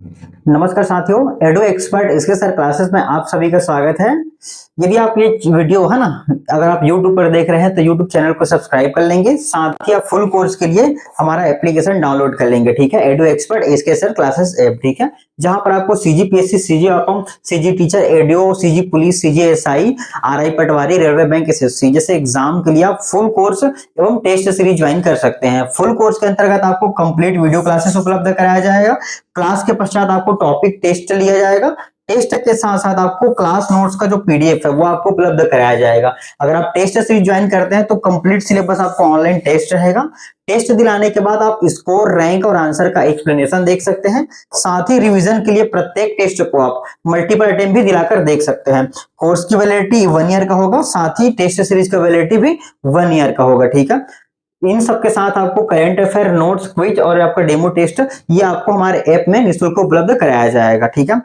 नमस्कार साथियों, एडो एक्सपर्ट इसके सर क्लासेस में आप सभी का स्वागत है। यदि आप ये वीडियो है ना, अगर आप YouTube पर देख रहे हैं तो YouTube चैनल को सब्सक्राइब कर लेंगे, साथ ही आप फुल कोर्स के लिए हमारा एप्लीकेशन डाउनलोड कर लेंगे। ठीक है, एडो एक्सपर्ट इसके सर क्लासेस ऐप। ठीक है, जहां पर आपको CGPSC, CG account, CG teacher, ADO, CG police, CGSI, RI पटवारी, रेलवे बैंक, SSC जैसे एग्जाम के लिए आप फुल कोर्स एवं टेस्ट सीरीज ज्वाइन कर सकते हैं। फुल कोर्स के अंतर्गत आपको कंप्लीट वीडियो क्लासेस उपलब्ध कराया जाएगा। क्लास के पश्चात आपको टॉपिक टेस्ट लिया जाएगा। टेस्ट के साथ साथ आपको क्लास नोट्स का जो PDF है वो आपको उपलब्ध कराया जाएगा। अगर आप टेस्ट सीरीज ज्वाइन करते हैं तो कंप्लीट सिलेबस आपको ऑनलाइन टेस्ट रहेगा। टेस्ट दिलाने के बाद आप स्कोर, रैंक और आंसर का एक्सप्लेनेशन देख सकते हैं। साथ ही रिवीजन के लिए प्रत्येक टेस्ट को आप मल्टीपल अटेम्प्ट भी दिलाकर देख सकते हैं। कोर्स की वैलिडिटी 1 ईयर का होगा, साथ ही टेस्ट सीरीज का वैलिडिटी भी 1 ईयर का होगा। ठीक है, इन सब के साथ आपको करंट अफेयर, नोट्स, क्विज और आपका डेमो टेस्ट ये आपको हमारे ऐप में निःशुल्क उपलब्ध कराया जाएगा। ठीक है,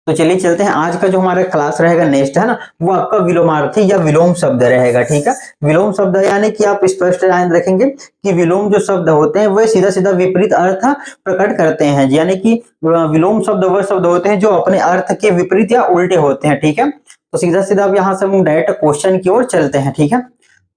तो चलिए चलते हैं। आज का जो हमारा क्लास रहेगा नेक्स्ट है ना, वो आपका विलोमार्थी या विलोम शब्द रहेगा। ठीक है, विलोम शब्द यानी कि आप स्पष्ट ध्यान रखेंगे कि विलोम जो शब्द होते हैं वह सीधा सीधा विपरीत अर्थ प्रकट करते हैं। यानी कि विलोम शब्द वह शब्द होते हैं जो अपने अर्थ के विपरीत या उल्टे होते हैं। ठीक है, तो सीधा सीधा अब यहाँ से हम डायरेक्ट क्वेश्चन की ओर चलते हैं। ठीक है,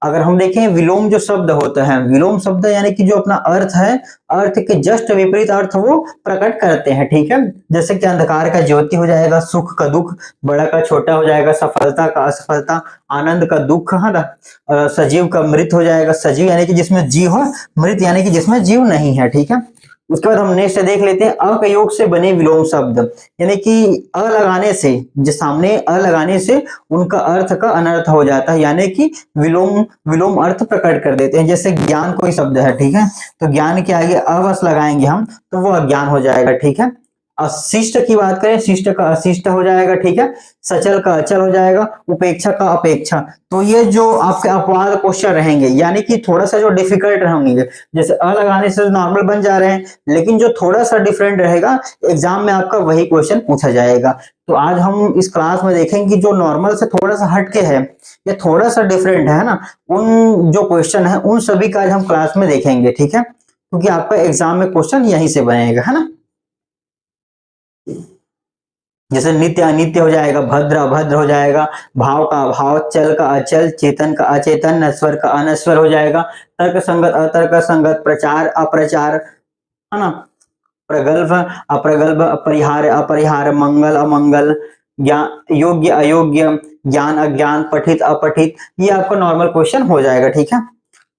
अगर हम देखें विलोम जो शब्द होता है, विलोम शब्द यानी कि जो अपना अर्थ है, अर्थ के जस्ट विपरीत अर्थ वो प्रकट करते हैं। ठीक है, जैसे कि अंधकार का ज्योति हो जाएगा, सुख का दुख, बड़ा का छोटा हो जाएगा, सफलता का असफलता, आनंद का दुख, है ना, सजीव का मृत हो जाएगा। सजीव यानी कि जिसमें जीव हो, मृत यानी कि जिसमें जीव नहीं है। ठीक है, उसके बाद हम नेक्स्ट देख लेते हैं अ के योग से बने विलोम शब्द, यानी कि अ लगाने से, जो सामने अ लगाने से उनका अर्थ का अनर्थ हो जाता है, यानी कि विलोम विलोम अर्थ प्रकट कर देते हैं। जैसे ज्ञान कोई शब्द है, ठीक है, तो ज्ञान के आगे अवस लगाएंगे हम तो वो अज्ञान हो जाएगा। ठीक है, अशिष्ट की बात करें, शिष्ट का अशिष्ट हो जाएगा। ठीक है, सचल का अचल हो जाएगा, उपेक्षा का अपेक्षा। तो ये जो आपके अपवाद क्वेश्चन रहेंगे, यानी कि थोड़ा सा जो डिफिकल्ट रहेंगे, जैसे अ लगाने से नॉर्मल बन जा रहे हैं, लेकिन जो थोड़ा सा डिफरेंट रहेगा एग्जाम में आपका वही क्वेश्चन पूछा जाएगा। तो आज हम इस क्लास में देखेंगे जो नॉर्मल से थोड़ा सा हटके है या थोड़ा सा डिफरेंट है ना, उन जो क्वेश्चन है उन सभी का आज हम क्लास में देखेंगे। ठीक है, क्योंकि आपका एग्जाम में क्वेश्चन यहीं से बनेगा, है ना। जैसे नित्य अनित्य हो जाएगा, भद्र अभद्र हो जाएगा, भाव का अभाव, चल का अचल, चेतन का अचेतन, नश्वर का अनश्वर हो जाएगा, तर्क संगत अतर्क संगत, प्रचार अप्रचार, है ना, प्रगल्भ अप्रगल्भ, अपरिहार्य अपरिहार्य, मंगल अमंगल, ज्ञान योग्य अयोग्य, ज्ञान अज्ञान, पठित अपठित, ये आपका नॉर्मल क्वेश्चन हो जाएगा। ठीक है,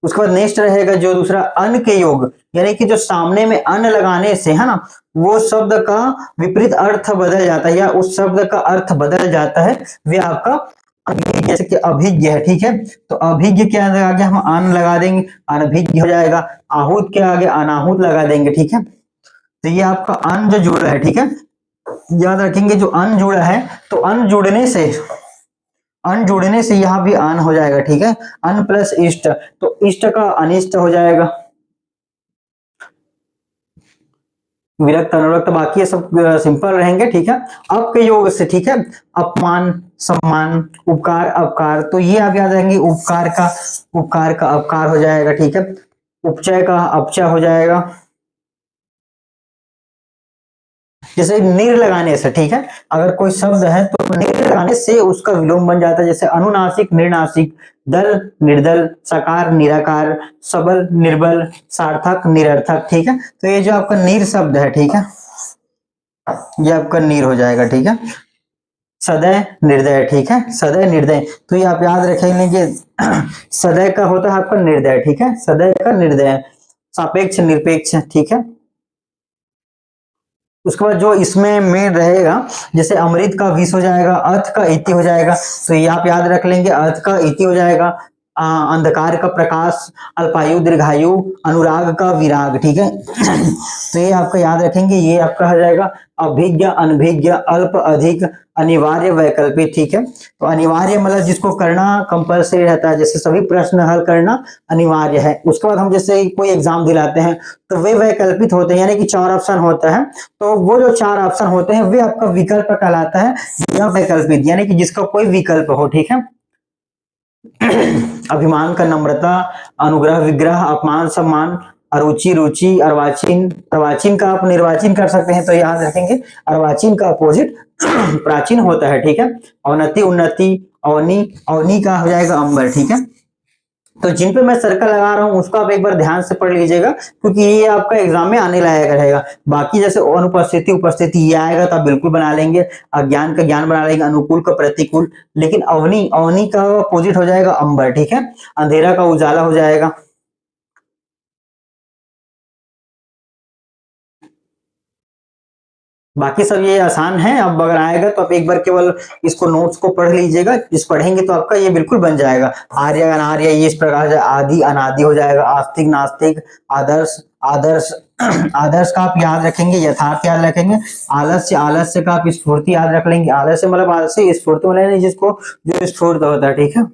उसके बाद नेक्स्ट रहेगा जो दूसरा अन के योग, यानी कि जो सामने में अन लगाने से, है ना, वो शब्द का विपरीत अर्थ बदल जाता है या उस शब्द का अर्थ बदल जाता है, वे आपका अभिज्ञ, जैसे कि अभिज्ञ है। ठीक है, तो अभिज्ञ के आगे हम अन लगा देंगे, अनभिज्ञ हो जाएगा। आहूत के आगे अनाहूत लगा देंगे। ठीक है, तो ये आपका अन जो जुड़ा है, ठीक है, याद रखेंगे जो अन जुड़ा है, तो अन जुड़ने से यहाँ भी अन हो जाएगा। ठीक है, अन प्लस इष्ट, तो इष्ट का अनिष्ट हो जाएगा। विरक्त अनुरक्त, बाकी ये सब सिंपल रहेंगे। ठीक है, अप के योग से, ठीक है, अपमान सम्मान, उपकार अपकार, तो ये आप याद रखेंगे, उपकार का अपकार हो जाएगा। ठीक है, उपचय का अपचय हो जाएगा। जैसे निर लगाने से, ठीक है, अगर कोई शब्द है तो निर लगाने से उसका विलोम बन जाता है। जैसे अनुनासिक निर्नासिक, दल निर्दल, सकार निराकार, सबल निर्बल, सार्थक निरर्थक। ठीक है, तो ये जो आपका नीर शब्द है, ठीक है, ये आपका नीर हो जाएगा। ठीक है, सदय निर्दय, ठीक है, सदय निर्दय, तो ये आप याद रखेंगे सदय का होता है आपका निर्दय। ठीक है, सदय का निर्दय, सापेक्ष निरपेक्ष। ठीक है, उसके बाद जो इसमें मेन रहेगा, जैसे अमृत का विष हो जाएगा, अर्थ का इति हो जाएगा, तो ये आप याद रख लेंगे, अर्थ का इति हो जाएगा। अंधकार का प्रकाश, अल्पायु दीर्घायु, अनुराग का विराग। ठीक है, तो ये आपका याद रखेंगे, ये आपका हो जाएगा अभिज्ञ अनभिज्ञ, अल्प अधिक, अनिवार्य वैकल्पिक। ठीक है, तो अनिवार्य मतलब जिसको करना कंपल्सरी रहता है, जैसे सभी प्रश्न हल करना अनिवार्य है। उसके बाद हम जैसे कोई एग्जाम दिलाते हैं तो वे वैकल्पिक होते हैं, यानी कि 4 ऑप्शन होता है, तो वो जो 4 ऑप्शन होते हैं वे आपका विकल्प कहलाता है, या वैकल्पिक यानी कि जिसका कोई विकल्प हो। ठीक है, अभिमान का नम्रता, अनुग्रह विग्रह, अपमान सम्मान, अरुचि, रुचि, अर्वाचीन, अर्वाचीन का आप निर्वाचीन कर सकते हैं, तो याद रखेंगे अर्वाचीन का अपोजिट प्राचीन होता है, ठीक है। अवनति, उन्नति, अवनी, अवनी का हो जाएगा अंबर, ठीक है। तो जिन पे मैं सर्कल लगा रहा हूं उसको आप एक बार ध्यान से पढ़ लीजिएगा, क्योंकि ये आपका एग्जाम में आने लायक रहेगा। बाकी जैसे अनुपस्थिति, उपस्थिति ये आएगा तो आप बिल्कुल बना लेंगे, अज्ञान का ज्ञान बना लेंगे, अनुकूल का प्रतिकूल। लेकिन अवनी, अवनी का अपोजिट हो जाएगा अंबर, ठीक है। अंधेरा का उजाला हो जाएगा। बाकी सब ये आसान है, अब अगर आएगा तो आप एक बार केवल इसको नोट्स को पढ़ लीजिएगा, इस पढ़ेंगे तो आपका ये बिल्कुल बन जाएगा। आर्य अनार्य ये इस प्रकार से आदि अनादि हो जाएगा, आस्तिक नास्तिक, आदर्श आदर्श आदर्श का आप याद रखेंगे, यथार्थ याद रखेंगे। आलस्य, आलस्य का आप स्फूर्ति याद रख लेंगे, आलस्य मतलब आलस्य, स्फूर्ति मतलब जिसको जो स्फूर्त होता है, ठीक है।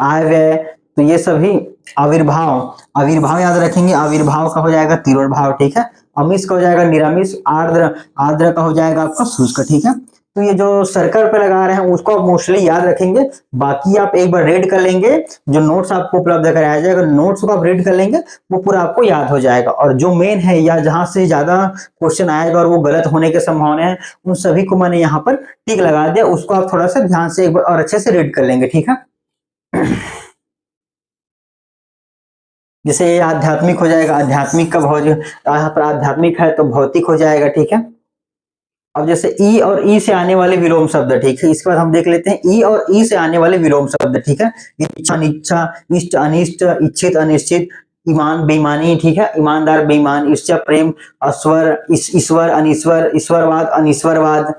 आय व्यय, तो ये सभी। आविर्भाव, आविर्भाव याद रखेंगे, आविर्भाव का हो जाएगा तिरोभाव, ठीक है। अमिष का हो जाएगा निरामिष, आर्द्र, आर्द्र का हो जाएगा आपका शुष्क, ठीक है। तो ये जो सर्कल पे लगा रहे हैं उसको आप मोस्टली याद रखेंगे। बाकी आप एक बार रीड कर लेंगे, जो नोट्स आपको उपलब्ध कराया जाएगा, नोट्स को आप रीड कर लेंगे, वो पूरा आपको याद हो जाएगा। और जो मेन है या जहां से ज्यादा क्वेश्चन आएगा और वो गलत होने की संभावना है, उन सभी को मैंने यहाँ पर टिक लगा दिया, उसको आप थोड़ा सा ध्यान से एक बार और अच्छे से रीड कर लेंगे, ठीक है। जैसे ये आध्यात्मिक हो जाएगा, आध्यात्मिक का भौतिक, यहाँ पर आध्यात्मिक है तो भौतिक हो जाएगा, ठीक है। अब जैसे ई और ई से आने वाले विलोम शब्द, ठीक है। इसके बाद हम देख लेते हैं ई और ई से आने वाले विलोम शब्द, ठीक है। इच्छा, अनिच्छा, इष्ट अनिष्ट, इच्छित अनिश्चित, ईमान बेईमानी, ठीक है। ईमानदार बेईमान, ईर्ष्या प्रेम, अस्वर ईश्वर अनिश्वर, ईश्वरवाद अनिश्वरवाद।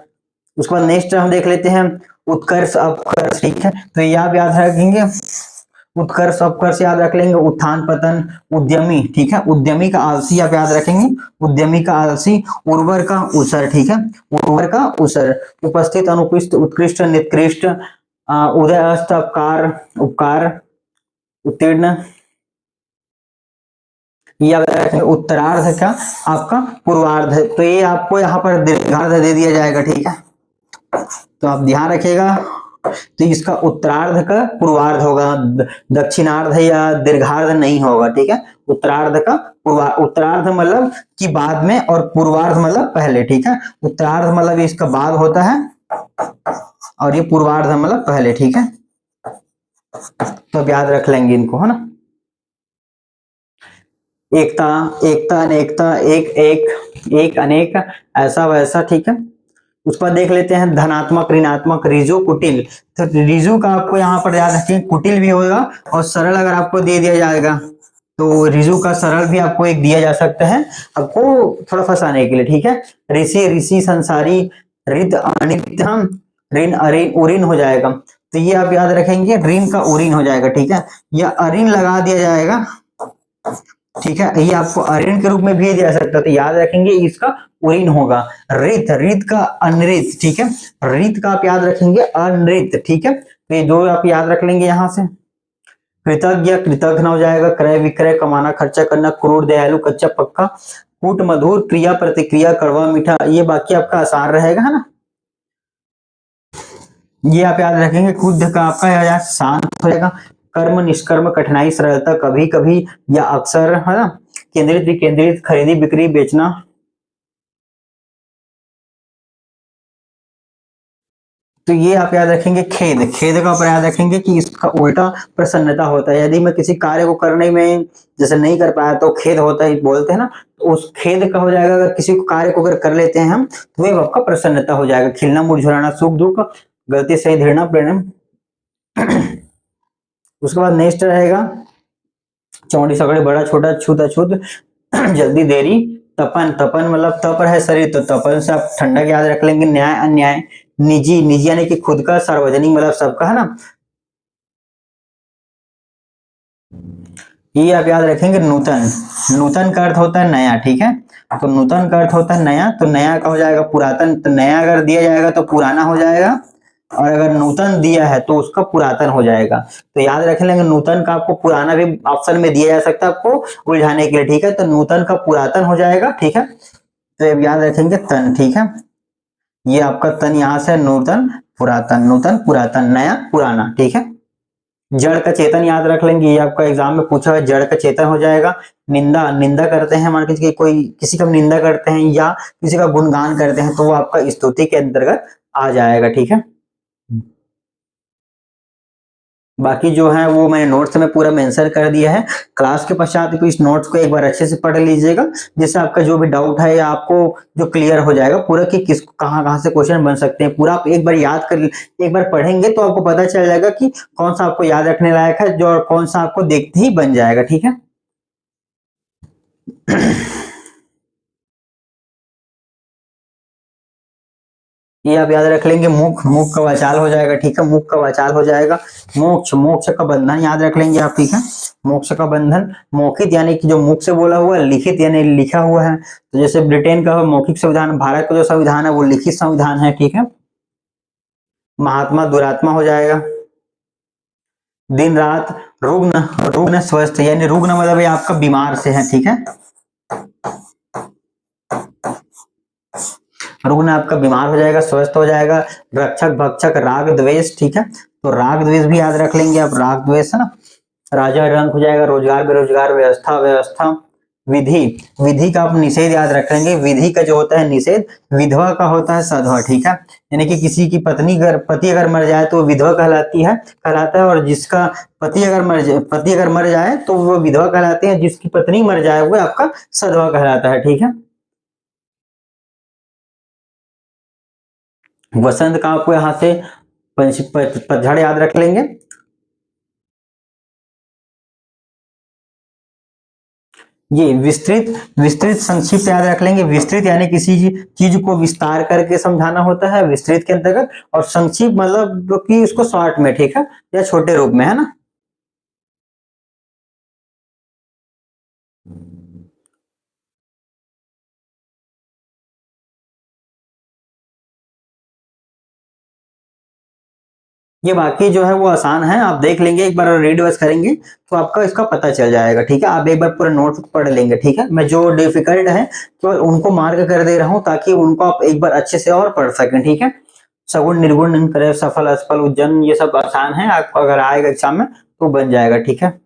उसके बाद नेक्स्ट हम देख लेते हैं उत्कर्ष अपकर्ष, ठीक है। तो ये आप याद रखेंगे, उत्कर्ष अपकर्ष याद रख लेंगे, उत्थान पतन, उद्यमी, ठीक है। उद्यमी का आलसी आप याद रखेंगे, उद्यमी का आलसी, उर्वर का उसर, ठीक है। उर्वर का उसर, उपस्थित अनुपस्थित, उत्कृष्ट निकृष्ट, उदय अस्त अपकार उपकार, उत्तीर्ण, ये याद रखेंगे। उत्तरार्ध का आपका पूर्वार्ध, तो ये आपको यहाँ पर दीर्घार्ध दे दिया जाएगा, ठीक है। तो आप ध्यान रखिएगा, तो इसका उत्तरार्ध का पूर्वार्ध होगा, दक्षिणार्ध या दीर्घार्ध नहीं होगा, ठीक है। उत्तरार्ध का उत्तरार्ध मतलब कि बाद में, और पूर्वार्ध मतलब पहले, ठीक है। उत्तरार्ध मतलब इसका बाद होता है और ये पूर्वार्ध मतलब पहले, ठीक है। तो अब याद रख लेंगे इनको, है ना। एकता, एकता अनेकता, एक एक, एक अनेक, ऐसा वैसा, ठीक है। उसके बाद देख लेते हैं धनात्मक ऋणात्मक, रिजु कुटिल। तो रिजु का आपको यहाँ पर याद रखिए, कुटिल भी होगा, और सरल अगर आपको दे दिया जाएगा तो रिजु का सरल भी आपको एक दिया जा सकता है, आपको थोड़ा फंसाने के लिए, ठीक है। ऋषि, ऋषि संसारी, रित अनित, ऋण अरिन उरिन हो जाएगा। तो ये आप याद रखेंगे, ऋण का उरिन हो जाएगा, ठीक है। या अरिन लगा दिया जाएगा, ठीक है। ये आपको अरिन के रूप में भी दिया सकता है, तो याद रखेंगे इसका उरिन होगा। रित, रित का अनृत, ठीक है। रित का आप याद रखेंगे अनृत, ठीक है। तो ये दो आप याद रख लेंगे यहां से। कृतज्ञ, कृतघ्न हो जाएगा। क्रय विक्रय, कमाना खर्चा करना। क्रूर, दयालु, कच्चा पक्का। कूट, मधुर, क्रिया प्रतिक्रिया, कड़वा मीठा, ये बाकी आपका आसान रहेगा, है ना। ये आप याद रखेंगे। क्रुद्ध का आपका याद शांत हो जाएगा। कर्म, निष्कर्म, कठिनाई, सरलता, कभी कभी या अक्सर, है ना। केंद्रित, विकेंद्रित, खरीदी बिक्री, बेचना। तो ये आप याद रखेंगे। खेद, खेद का आप याद रखेंगे कि इसका उल्टा प्रसन्नता होता है। यदि मैं किसी कार्य को करने में जैसे नहीं कर पाया तो खेद होता है, बोलते हैं ना, तो उस खेद का हो जाएगा, अगर किसी को कार्य को अगर कर लेते हैं हम तो वह आपका प्रसन्नता हो जाएगा। खिलना, मुरझाना, सुख दुख, गलती सही, धीरना, प्रेम। उसके बाद नेक्स्ट रहेगा चौड़ी सगड़े, बड़ा छोटा, छूत अछूत, जल्दी देरी। तपन, तपन मतलब तप है शरीर, तो तपन से आप ठंडक याद रख लेंगे। न्याय, अन्याय। निजी, निजी यानी कि खुद का, सार्वजनिक मतलब सबका, है ना। ये आप याद रखेंगे। नूतन, नूतन का अर्थ होता है नया, ठीक है। तो नूतन का अर्थ होता है नया, तो नया का हो जाएगा पुरातन। तो नया अगर दिया जाएगा तो पुराना हो जाएगा, और अगर नूतन दिया है तो उसका पुरातन हो जाएगा। तो याद रख लेंगे, नूतन का आपको पुराना भी ऑप्शन में दिया जा सकता है आपको उलझाने के लिए, ठीक है। तो नूतन का पुरातन हो जाएगा, ठीक है। तो अब याद रखेंगे तन, ठीक है। ये आपका तन यहाँ से नूतन पुरातन, नूतन पुरातन, नया पुराना, ठीक है। जड़ का चेतन याद रख लेंगे, ये आपका एग्जाम में पूछा हुआ, जड़ का चेतन हो जाएगा। निंदा, निंदा करते हैं, मान लीजिए कोई किसी का निंदा करते हैं या किसी का गुणगान करते हैं तो वो आपका स्तुति के अंतर्गत आ जाएगा, ठीक है। बाकी जो है वो मैंने नोट्स में पूरा मेंशन कर दिया है। क्लास के पश्चात तो इस नोट्स को एक बार अच्छे से पढ़ लीजिएगा, जिससे आपका जो भी डाउट है या आपको जो क्लियर हो जाएगा पूरा कि किस कहाँ कहाँ से क्वेश्चन बन सकते हैं, पूरा आप एक बार याद कर, एक बार पढ़ेंगे तो आपको पता चल जाएगा कि कौन सा आपको याद रखने लायक है, जो और कौन सा आपको देखते ही बन जाएगा, ठीक है। ये आप याद रख लेंगे, मुख, मुख का वाचाल हो जाएगा, ठीक है, मुख का वाचाल हो जाएगा। मोक्ष, मोक्ष का बंधन याद रख लेंगे आप, ठीक है। मोक्ष का बंधन, मौखिक यानी कि जो मुख से बोला हुआ, लिखित यानी लिखा हुआ है, तो जैसे ब्रिटेन का मौखिक संविधान, भारत का जो संविधान है वो लिखित संविधान है, ठीक है। महात्मा, दुरात्मा हो जाएगा। दिन रात, रुग्ण, रुग्ण स्वस्थ यानी रुग्ण मतलब ये आपका बीमार से है, ठीक है। रुग्ण आपका बीमार हो जाएगा, स्वस्थ हो जाएगा। रक्षक, भक्षक, राग द्वेष, ठीक है, तो राग द्वेष भी याद रख लेंगे आप, राग द्वेष है ना। राजा रंक हो जाएगा, रोजगार बेरोजगार, व्यवस्था व्यवस्था। विधि, विधि का आप निषेध याद रख लेंगे, विधि का जो होता है निषेध, विधवा का होता है सधवा, ठीक है। यानी कि किसी की पत्नी पति अगर मर जाए तो वो विधवा कहलाती है, कहलाता है, और जिसका पति अगर मर जाए तो वो विधवा कहलाते हैं, जिसकी पत्नी मर जाए वो आपका सधवा कहलाता है, ठीक है। वसंत का आपको यहाँ से पतझड़ याद रख लेंगे। ये विस्तृत, विस्तृत संक्षिप्त याद रख लेंगे। विस्तृत यानी किसी चीज को विस्तार करके समझाना होता है विस्तृत के अंतर्गत, और संक्षिप्त मतलब कि उसको शॉर्ट में, ठीक है, या छोटे रूप में, है ना। ये बाकी जो है वो आसान है, आप देख लेंगे एक बार, रीड बस करेंगे तो आपका इसका पता चल जाएगा, ठीक है। आप एक बार पूरा नोट पढ़ लेंगे, ठीक है। मैं जो डिफिकल्ट है केवल उनको मार्क कर दे रहा हूँ ताकि उनको आप एक बार अच्छे से और पढ़ सकें, ठीक है। सगुण, निर्गुण, करे, सफल, असफल, उज्जैन, ये सब आसान है, आपको अगर आएगा एग्जाम में तो बन जाएगा, ठीक है।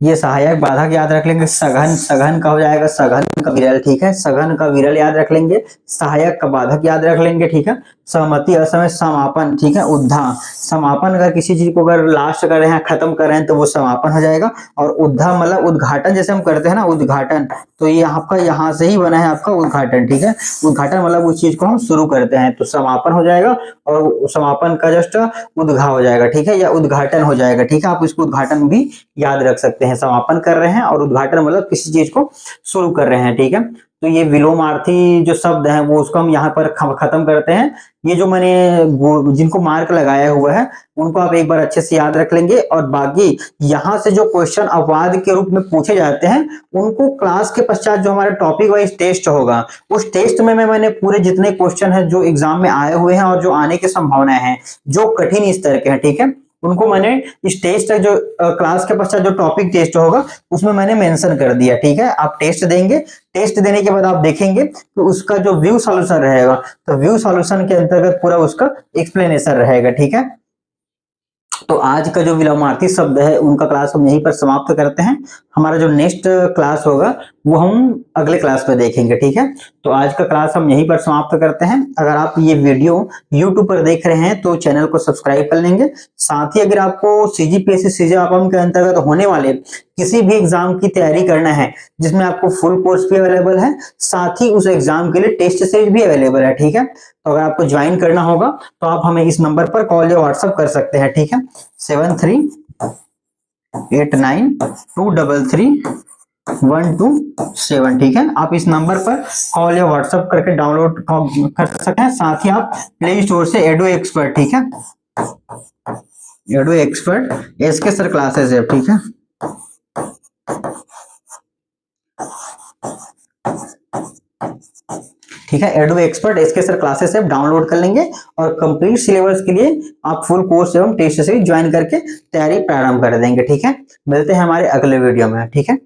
ये सहायक बाधक याद रख लेंगे। सघन, सघन का हो जाएगा सघन का विरल, ठीक है, सघन का विरल याद रख लेंगे। सहायक का बाधक याद रख लेंगे, ठीक है। सहमति, असमय, समापन, ठीक है। उद्धा, समापन अगर किसी चीज को अगर लास्ट कर रहे हैं, खत्म कर रहे हैं तो वो समापन हो जाएगा। और उद्धा मतलब उद्घाटन, जैसे हम करते हैं ना उद्घाटन, तो ये आपका यहाँ से ही बना है आपका उद्घाटन, ठीक है। उद्घाटन मतलब उस चीज को हम शुरू करते हैं तो समापन हो जाएगा, और समापन का जस्ट उद्घा हो जाएगा, ठीक है, या उद्घाटन हो जाएगा, ठीक है। आप इसको उद्घाटन भी याद रख सकते हैं, समापन कर रहे हैं और उद्घाटन मतलब किसी चीज को शुरू कर रहे हैं, ठीक है। तो ये विलोमार्थी जो शब्द है वो उसको हम यहाँ पर खत्म करते हैं। ये जो मैंने जिनको मार्क लगाया हुआ है उनको आप एक बार अच्छे से याद रख लेंगे, और बाकी यहाँ से जो क्वेश्चन अपवाद के रूप में पूछे जाते हैं उनको क्लास के पश्चात जो हमारा टॉपिक वाइज टेस्ट होगा उस टेस्ट में मैंने पूरे जितने क्वेश्चन है जो एग्जाम में आए हुए हैं और जो आने की संभावनाएं हैं जो कठिन स्तर के हैं, ठीक है, उनको मैंने इस टेस्ट का जो क्लास के पश्चात जो टॉपिक टेस्ट होगा उसमें मैंने मेंशन कर दिया, ठीक है। आप टेस्ट देंगे, टेस्ट देने के बाद आप देखेंगे तो उसका जो व्यू सॉल्यूशन रहेगा, तो व्यू सॉल्यूशन के अंतर्गत पूरा उसका एक्सप्लेनेशन रहेगा, ठीक है। तो आज का जो विलोमार्थी शब्द है उनका क्लास हम यहीं पर समाप्त करते हैं। हमारा जो नेक्स्ट क्लास होगा वो हम अगले क्लास में देखेंगे, ठीक है। तो आज का क्लास हम यहीं पर समाप्त करते हैं। अगर आप ये वीडियो YouTube पर देख रहे हैं तो चैनल को सब्सक्राइब कर लेंगे। साथ ही अगर आपको सीजीपीएससी सीजीएल के अंतर्गत होने वाले किसी भी एग्जाम की तैयारी करना है जिसमें आपको फुल कोर्स भी अवेलेबल है, साथ ही उस एग्जाम के लिए टेस्ट सीरीज भी अवेलेबल है, ठीक है। तो अगर आपको ज्वाइन करना होगा तो आप हमें इस नंबर पर कॉल या व्हाट्सएप कर सकते हैं, ठीक है। 7389233127, ठीक है। आप इस नंबर पर कॉल या व्हाट्सएप करके डाउनलोड कर सकते हैं। साथ ही आप प्ले स्टोर से एडो एक्सपर्ट, ठीक है, एडो एक्सपर्ट एसके सर क्लासेस है, ठीक है। ठीक है। एडो एक्सपर्ट इसके सर क्लासेस आप डाउनलोड कर लेंगे और कंप्लीट सिलेबस के लिए आप फुल कोर्स एवं टेस्ट सीरीज ज्वाइन करके तैयारी प्रारंभ कर देंगे। ठीक है, मिलते हैं हमारे अगले वीडियो में। ठीक है।